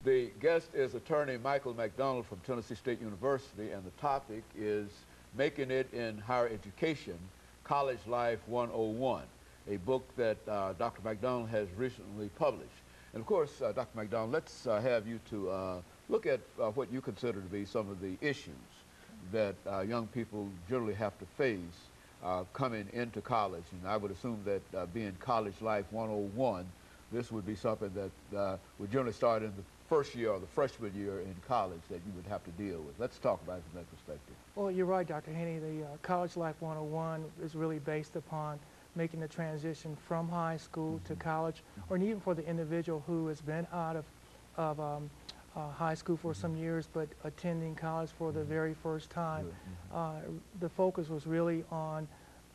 The guest is attorney Michael McDonald from Tennessee State University, and the topic is Making It in Higher Education, College Life 101, a book that Dr. McDonald has recently published. And of course, Dr. McDonald, let's have you to look at what you consider to be some of the issues that young people generally have to face coming into college. And I would assume that being College Life 101, this would be something that would generally start in the first year or the freshman year in college that you would have to deal with. Let's talk about it from that perspective. Well, you're right, Dr. Haney. The College Life 101 is really based upon making the transition from high school to college, or even for the individual who has been out of high school for some years but attending college for the very first time. The focus was really on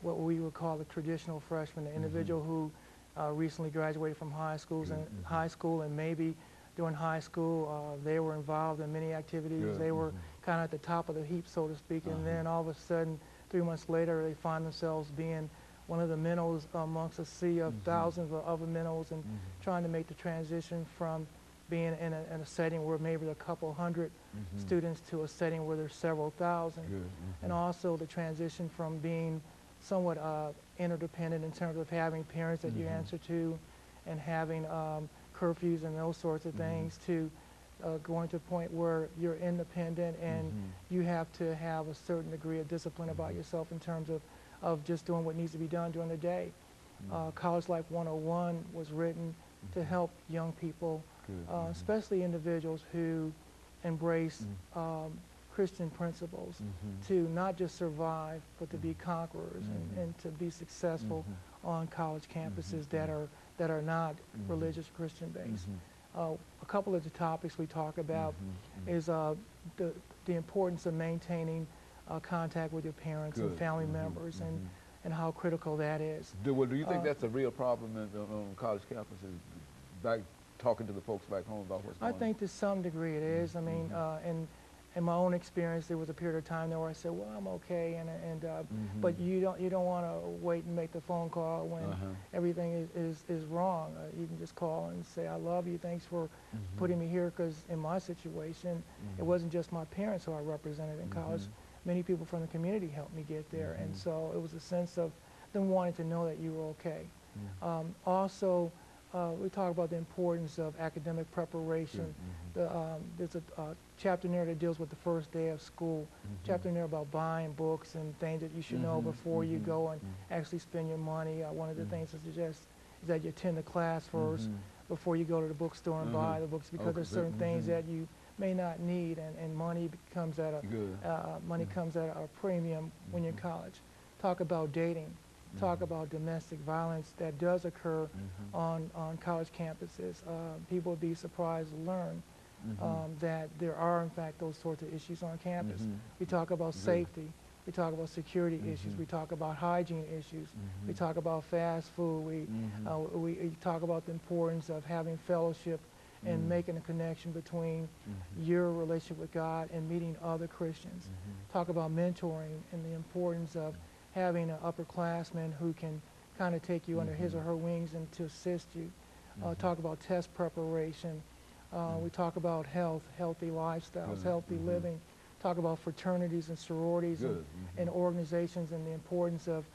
what we would call the traditional freshman, the individual who recently graduated from high school and maybe during high school they were involved in many activities. They were kind of at the top of the heap, so to speak, and then all of a sudden 3 months later they find themselves being one of the minnows amongst a sea of thousands of other minnows, and trying to make the transition from being in a setting where maybe there are a couple hundred students to a setting where there's several thousand. And also the transition from being somewhat interdependent in terms of having parents that you answer to and having curfews and those sorts of things to going to a point where you're independent and you have to have a certain degree of discipline about yourself in terms of just doing what needs to be done during the day. College Life 101 was written to help young people, especially individuals who embrace Christian principles, to not just survive, but to be conquerors and to be successful on college campuses that are not religious Christian based. A couple of the topics we talk about is the importance of maintaining contact with your parents and family members, and how critical that is. Do you think that's a real problem on college campuses, back talking to the folks back home about what's going on? I think to some degree it is. I mean, in my own experience, there was a period of time there where I said, well, I'm okay, but you don't want to wait and make the phone call when everything is wrong. You can just call and say, I love you, thanks for putting me here, because in my situation, it wasn't just my parents who I represented in college. Many people from the community helped me get there, and so it was a sense of them wanting to know that you were okay. Also, we talk about the importance of academic preparation. There's a chapter in there that deals with the first day of school, chapter in there about buying books and things that you should know before you go and actually spend your money. One of the things to suggest is that you attend the class first before you go to the bookstore and buy the books, because there's certain things that you may not need, and money comes at a premium when you're in college. Talk about dating. Talk about domestic violence that does occur on college campuses. People would be surprised to learn that there are, in fact, those sorts of issues on campus. We talk about safety. We talk about security issues. We talk about hygiene issues. We talk about fast food. We talk about the importance of having fellowship and making a connection between your relationship with God and meeting other Christians. Talk about mentoring and the importance of having an upperclassman who can kind of take you under his or her wings and to assist you. Talk about test preparation. We talk about health, healthy lifestyles, healthy living. Talk about fraternities and sororities and organizations, and the importance of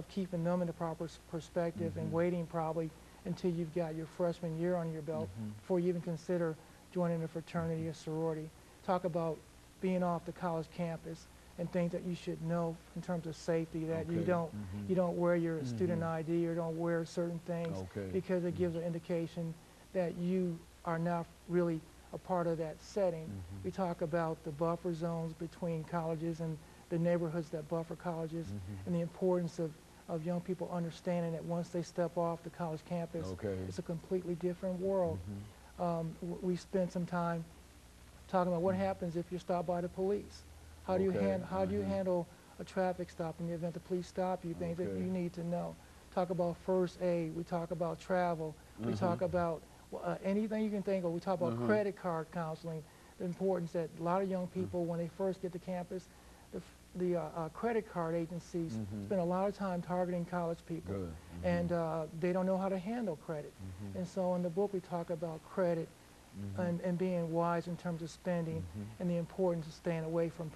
keeping them in the proper perspective and waiting probably until you've got your freshman year on your belt before you even consider joining a fraternity or sorority. Talk about being off the college campus and things that you should know in terms of safety, that you don't wear your student ID or don't wear certain things because it gives an indication that you are not really a part of that setting. We talk about the buffer zones between colleges and the neighborhoods that buffer colleges, and the importance of young people understanding that once they step off the college campus, it's a completely different world. We spent some time talking about what happens if you're stopped by the police. How do you handle a traffic stop in the event the police stop you? Things that you need to know. Talk about first aid. We talk about travel. We talk about anything you can think of. We talk about credit card counseling. The importance that a lot of young people, when they first get to campus, the credit card agencies spend a lot of time targeting college people, and they don't know how to handle credit. And so in the book we talk about credit and being wise in terms of spending, and the importance of staying away from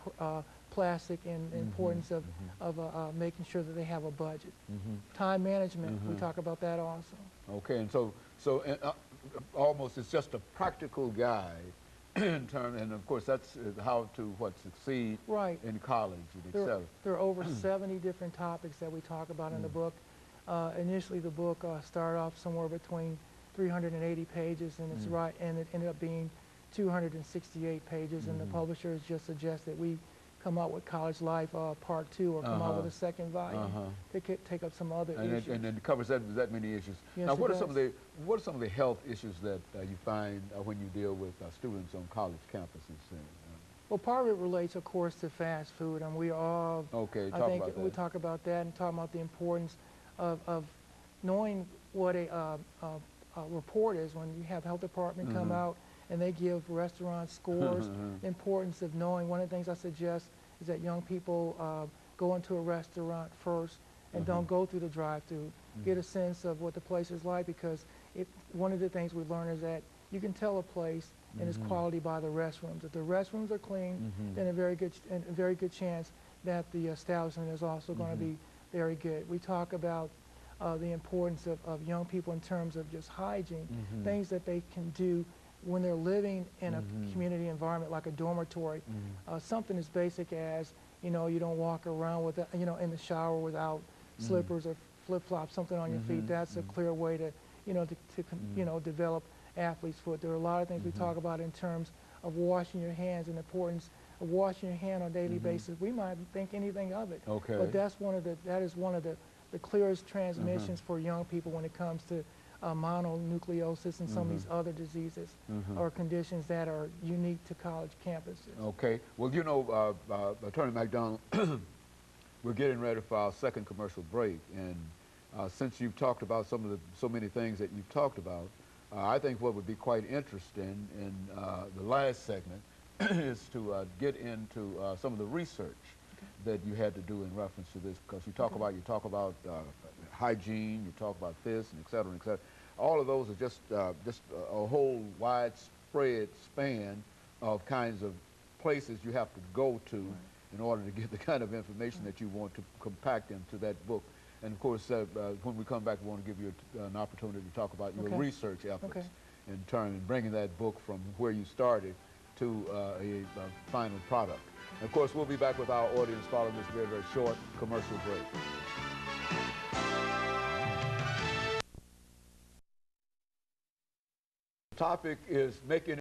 plastic, and the importance of making sure that they have a budget. Time management, we talk about that also. Okay, and so almost it's just a practical guide in terms, and of course that's how to succeed in college and et cetera. There are over 70 different topics that we talk about in the book. Initially, the book started off somewhere between 380 pages, and it ended up being 268 pages, and the publishers just suggested we come out with College Life Part 2, or come out with a second volume to take up some other issues. And it covers that many issues. Yes, now, what are some of the health issues that you find when you deal with students on college campuses? Well, part of it relates, of course, to fast food, and we all we talk about that and talk about the importance of knowing what a report is when you have health department come out and they give restaurants scores. The importance of knowing. One of the things I suggest is that young people go into a restaurant first and don't go through the drive-through. Get a sense of what the place is like, because one of the things we learn is that you can tell a place and its quality by the restrooms. If the restrooms are clean, then a very good chance that the establishment is also going to be very good. We talk about the importance of young people in terms of just hygiene, things that they can do when they're living in a community environment like a dormitory. Something as basic as, you don't walk around with, in the shower without slippers or flip-flops, something on your feet. That's a clear way to, develop athlete's foot. There are a lot of things we talk about in terms of washing your hands, and the importance of washing your hand on a daily basis. We might think anything of it, but that is one of the clearest transmissions for young people when it comes to mononucleosis and some of these other diseases or conditions that are unique to college campuses. Okay. Well, Attorney McDonald, we're getting ready for our second commercial break, and since you've talked about so many things that you've talked about, I think what would be quite interesting in the last segment is to get into some of the research that you had to do in reference to this, because you talk about hygiene, you talk about this, and et cetera, and et cetera. All of those are just a whole widespread span of kinds of places you have to go to in order to get the kind of information that you want to compact into that book. And of course, when we come back, we want to give you an opportunity to talk about your research efforts in turn, and bringing that book from where you started to a final product. And of course, we'll be back with our audience following this very, very short commercial break. The topic is making